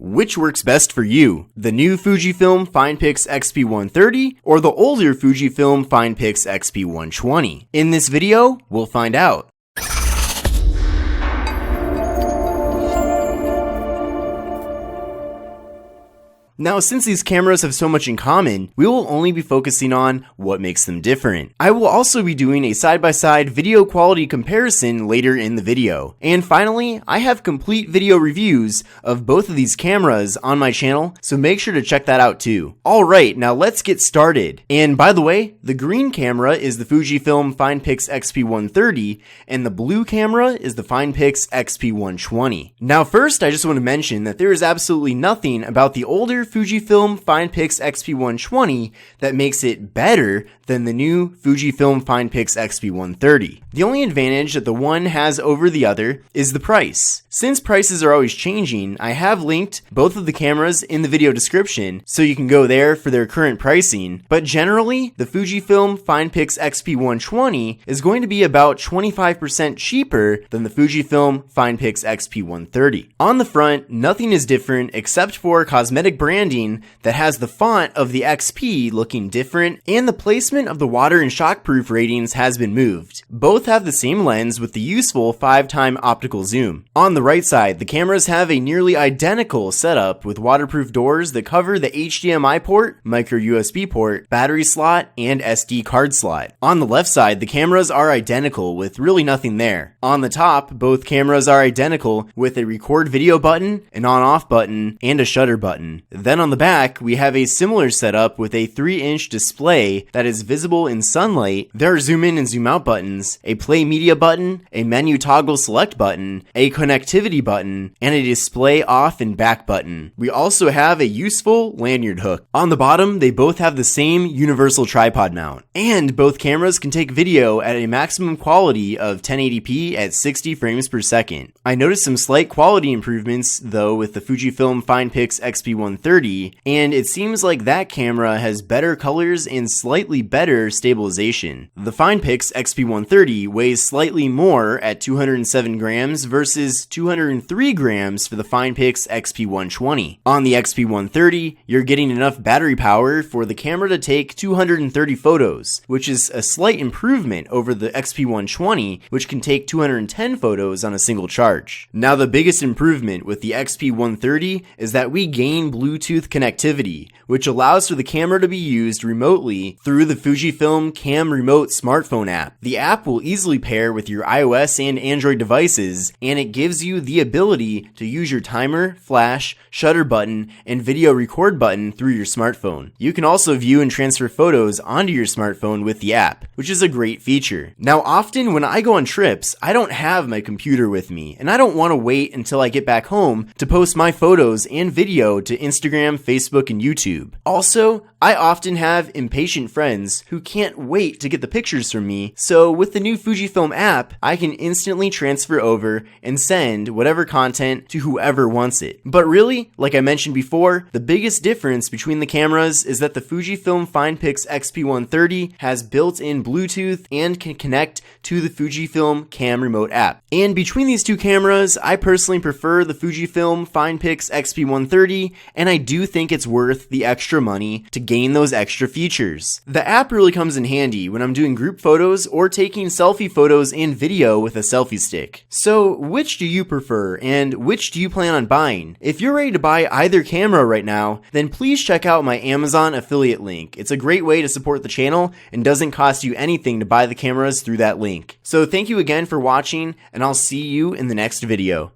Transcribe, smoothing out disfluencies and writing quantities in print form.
Which works best for you? The new Fujifilm FinePix XP130 or the older Fujifilm FinePix XP120? In this video, we'll find out. Now, since these cameras have so much in common, we will only be focusing on what makes them different. I will also be doing a side-by-side video quality comparison later in the video. And finally, I have complete video reviews of both of these cameras on my channel, so make sure to check that out too. Alright, now let's get started. And by the way, the green camera is the Fujifilm FinePix XP130, and the blue camera is the FinePix XP120. Now first, I just want to mention that there is absolutely nothing about the older Fujifilm FinePix XP120 that makes it better than the new Fujifilm FinePix XP130. The only advantage that the one has over the other is the price. Since prices are always changing, I have linked both of the cameras in the video description so you can go there for their current pricing, but generally, the Fujifilm FinePix XP120 is going to be about 25% cheaper than the Fujifilm FinePix XP130. On the front, nothing is different except for cosmetic branding that has the font of the XP looking different, and the placement of the water and shockproof ratings has been moved. Both have the same lens with the useful 5x optical zoom. On the right side, the cameras have a nearly identical setup with waterproof doors that cover the HDMI port, micro USB port, battery slot, and SD card slot. On the left side, the cameras are identical with really nothing there. On the top, both cameras are identical with a record video button, an on-off button, and a shutter button. Then on the back, we have a similar setup with a 3-inch display that is visible in sunlight. There are zoom in and zoom out buttons, a play media button, a menu toggle select button, a connectivity button, and a display off and back button. We also have a useful lanyard hook. On the bottom, they both have the same universal tripod mount. And both cameras can take video at a maximum quality of 1080p at 60 frames per second. I noticed some slight quality improvements though with the Fujifilm FinePix XP130, and it seems like that camera has better colors and slightly better stabilization. The FinePix XP130 weighs slightly more at 207 grams versus 203 grams for the FinePix XP120. On the XP130, you're getting enough battery power for the camera to take 230 photos, which is a slight improvement over the XP120, which can take 210 photos on a single charge. Now the biggest improvement with the XP130 is that we gain Bluetooth connectivity, which allows for the camera to be used remotely through the Fujifilm Cam Remote smartphone app. The app will easily pair with your iOS and Android devices, and it gives you the ability to use your timer, flash, shutter button, and video record button through your smartphone. You can also view and transfer photos onto your smartphone with the app, which is a great feature. Now often when I go on trips, I don't have my computer with me, and I don't want to wait until I get back home to post my photos and video to Instagram, Facebook, and YouTube. Also, I often have impatient friends who can't wait to get the pictures from me, so with the new Fujifilm app, I can instantly transfer over and send whatever content to whoever wants it. But really, like I mentioned before, the biggest difference between the cameras is that the Fujifilm FinePix XP130 has built-in Bluetooth and can connect to the Fujifilm Cam Remote app. And between these two cameras, I personally prefer the Fujifilm FinePix XP130, and I do think it's worth the extra money to gain those extra features. The app really comes in handy when I'm doing group photos or taking selfie photos and video with a selfie stick. So which do you prefer, and which do you plan on buying? If you're ready to buy either camera right now, then please check out my Amazon affiliate link. It's a great way to support the channel and doesn't cost you anything to buy the cameras through that link. So thank you again for watching, and I'll see you in the next video.